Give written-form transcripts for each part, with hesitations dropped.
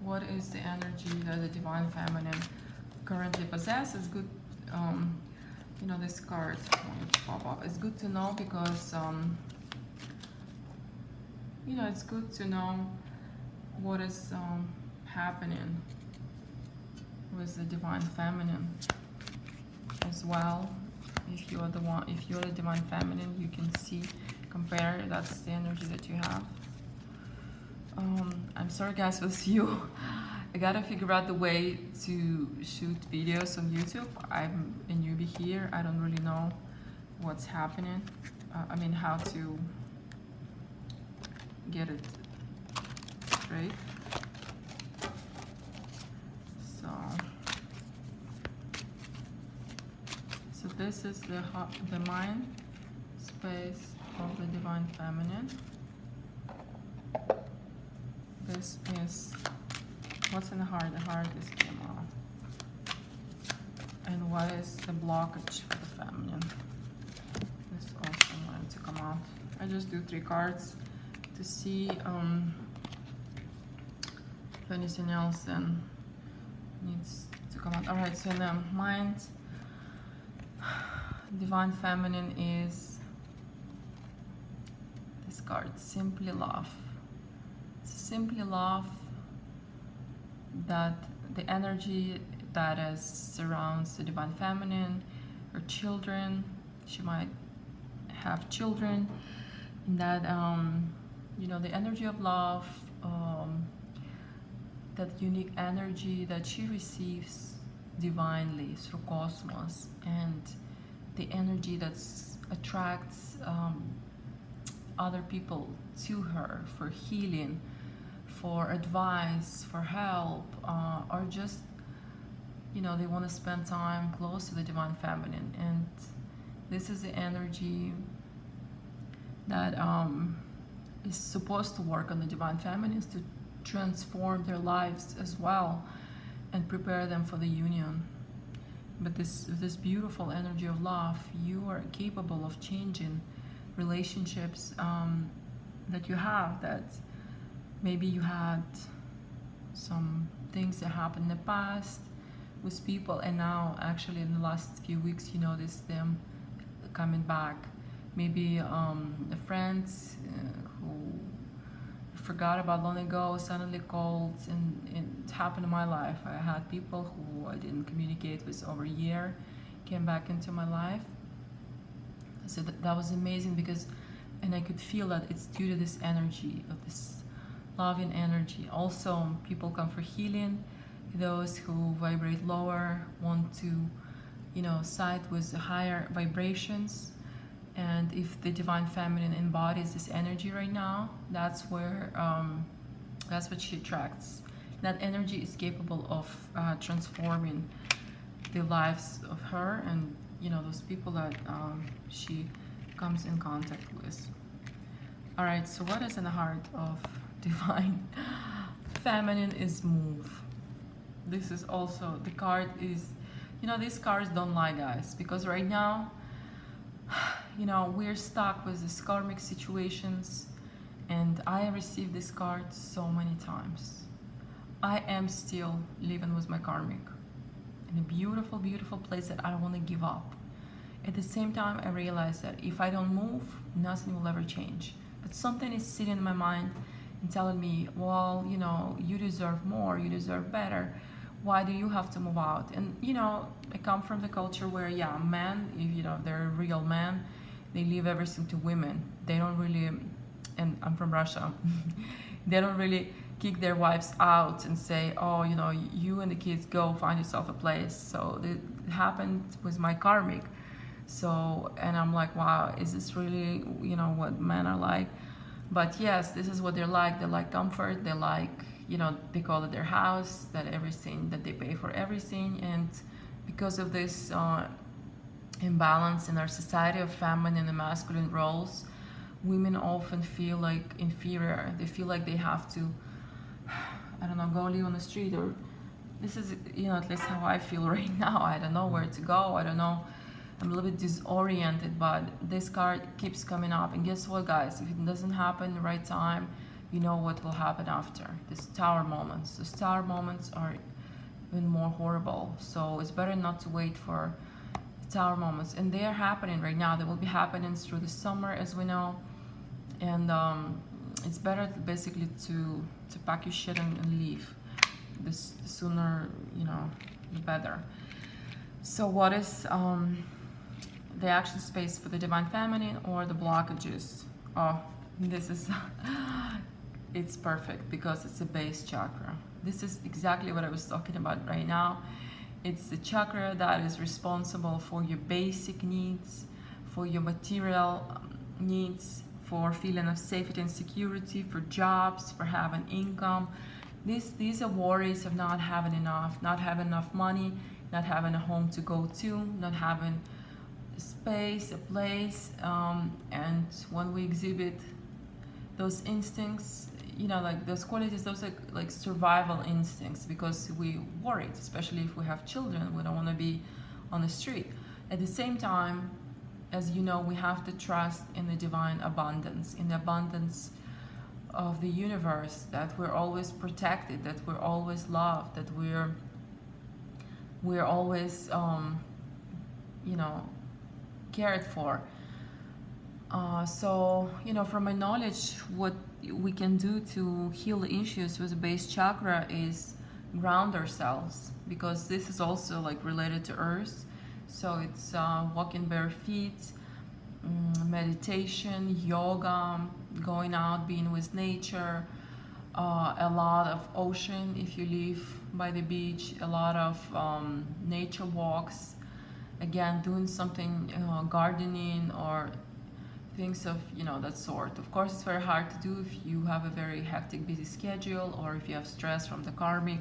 what is the energy that the divine feminine currently possesses? Good, you know, this card when it pop up, it's good to know because you know, it's good to know what is happening with the divine feminine as well. If you're the one, if you're the divine feminine, you can see, compare, that's the energy that you have. I'm sorry guys for this view. I gotta figure out the way to shoot videos on YouTube. I'm a newbie here. I don't really know what's happening. I mean, how to get it straight. So this is the mind space of the divine feminine. This is what's in the heart. The heart is came out. And what is the blockage for the feminine? This also wanted to come out. I just do 3 cards to see if anything else then needs to come out. Alright, so in the mind, divine feminine is this card, simply love. It's simply love, that the energy that is surrounds the divine feminine, her children. She might have children, in that you know, the energy of love, that unique energy that she receives divinely through cosmos, and the energy that attracts other people to her for healing, for advice, for help, or just, you know, they want to spend time close to the divine feminine. And this is the energy that is supposed to work on the divine feminines to transform their lives as well and prepare them for the union. But this beautiful energy of love, you are capable of changing relationships that you have, that maybe you had some things that happened in the past with people, and now actually in the last few weeks you notice them coming back. Maybe the friends who forgot about long ago suddenly called, and it happened in my life. I had people who I didn't communicate with over a year came back into my life. So that was amazing, because, and I could feel that it's due to this energy of this loving energy. Also, people come for healing. Those who vibrate lower want to, you know, side with higher vibrations. And if the divine feminine embodies this energy right now, that's where, that's what she attracts. That energy is capable of transforming the lives of her and, you know, those people that she comes in contact with. All right, so what is in the heart of divine feminine is move. This is also, the card is, you know, these cards don't lie, guys, because right now, you know, we're stuck with these karmic situations, and I have received this card so many times. I am still living with my karmic in a beautiful, beautiful place that I don't want to give up. At the same time, I realize that if I don't move, nothing will ever change. But something is sitting in my mind and telling me, well, you know, you deserve more, you deserve better. Why do you have to move out? And, you know, I come from the culture where, yeah, men, if, you know, they're a real man, they leave everything to women. They don't really, and I'm from Russia, they don't really kick their wives out and say, oh, you know, you and the kids go find yourself a place. So it happened with my karmic. So, and I'm like, wow, is this really, you know, what men are like? But yes, this is what they're like. They like comfort. They like, you know, they call it their house, that everything, that they pay for everything. And because of this imbalance in our society of feminine and masculine roles, women often feel like inferior. They feel like they have to, I don't know, go live on the street, or this is, you know, at least how I feel right now. I don't know where to go. I don't know. I'm a little bit disoriented, but this card keeps coming up. And guess what, guys? If it doesn't happen in the right time, you know what will happen after. These tower moments. These tower moments are even more horrible. So it's better not to wait for the tower moments. And they are happening right now. They will be happening through the summer, as we know. And it's better basically to pack your shit and leave. The sooner, you know, the better. So what is the action space for the divine feminine or the blockages? Oh, this is it's perfect because it's a base chakra. This is exactly what I was talking about right now. It's the chakra that is responsible for your basic needs, for your material needs, for feeling of safety and security, for jobs, for having income. These are worries of not having enough money, not having a home to go to, not having space, a place, and when we exhibit those instincts, you know, like those qualities, those are like survival instincts, because we worried, especially if we have children, we don't want to be on the street. At the same time, as you know, we have to trust in the divine abundance, in the abundance of the universe, that we're always protected, that we're always loved, that we're always you know, cared for. So, you know, from my knowledge, what we can do to heal the issues with the base chakra is ground ourselves, because this is also like related to earth. So it's walking bare feet, meditation, yoga, going out, being with nature, a lot of ocean if you live by the beach, a lot of nature walks, again doing something, gardening or things of, you know, that sort. Of course, it's very hard to do if you have a very hectic, busy schedule, or if you have stress from the karmic.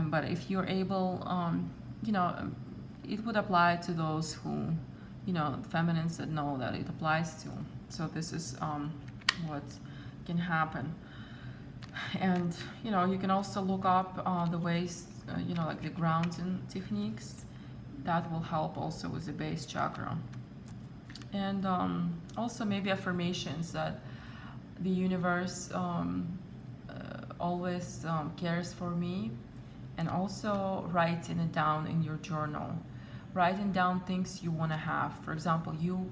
But if you're able, you know, it would apply to those who, you know, feminines that know that it applies to. So this is what can happen. And, you know, you can also look up the ways, you know, like the grounding techniques. That will help also with the base chakra. And also maybe affirmations that the universe always cares for me, and also writing it down in your journal. Writing down things you want to have. For example, you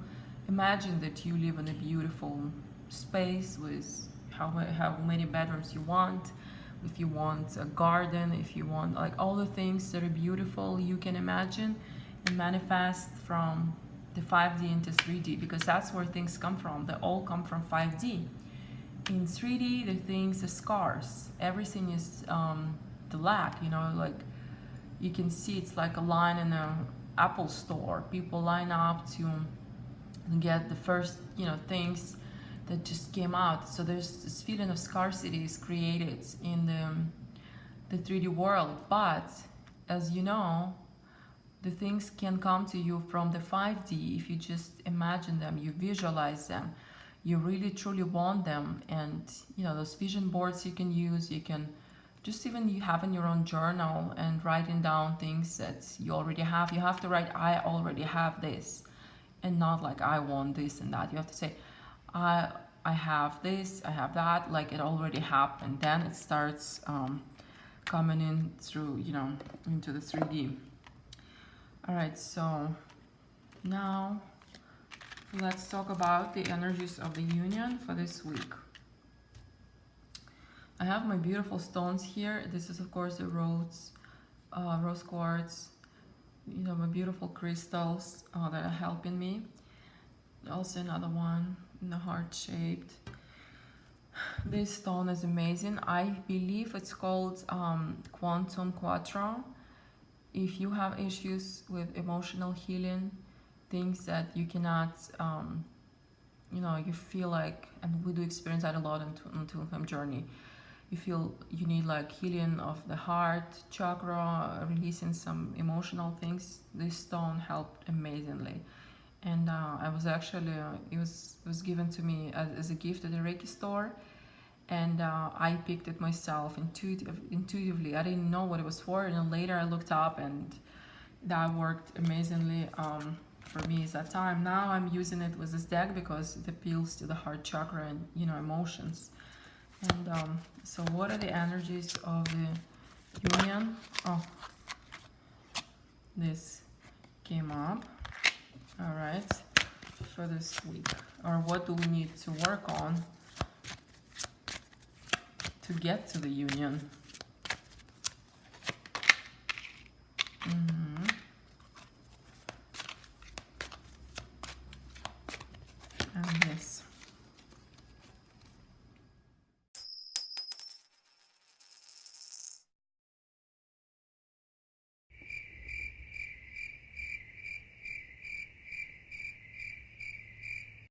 imagine that you live in a beautiful space with how many bedrooms you want, if you want a garden, if you want like all the things that are beautiful you can imagine, and manifest from the 5D into 3D, because that's where things come from. They all come from 5D. In 3D, the things are scarce. Everything is the lack, you know, like you can see it's like a line in an Apple store. People line up to get the first, you know, things that just came out. So there's this feeling of scarcity is created in the 3D world. But as you know, the things can come to you from the 5D if you just imagine them, you visualize them, you really truly want them. And you know, those vision boards you can use, you can just even you have in your own journal and writing down things that you already have. You have to write, I already have this, and not like I want this and that. You have to say, I have this, I have that, like it already happened. Then it starts coming in through, you know, into the 3D. All right, so now let's talk about the energies of the union for this week. I have my beautiful stones here. This is of course the rose quartz, you know, my beautiful crystals that are helping me. Also another one in the heart shaped. This stone is amazing. I believe it's called Quantum Quattro. If you have issues with emotional healing, things that you cannot, you know, you feel like, and we do experience that a lot in Twin Flame journey, you feel you need like healing of the heart chakra, releasing some emotional things, this stone helped amazingly. And I was actually, it was given to me as a gift at the Reiki store. And I picked it myself intuitively. I didn't know what it was for, and then later I looked up, and that worked amazingly for me at that time. Now I'm using it with this deck because it appeals to the heart chakra and, you know, emotions. And so what are the energies of the union? Oh, this came up. All right, for this week. Or what do we need to work on to get to the union?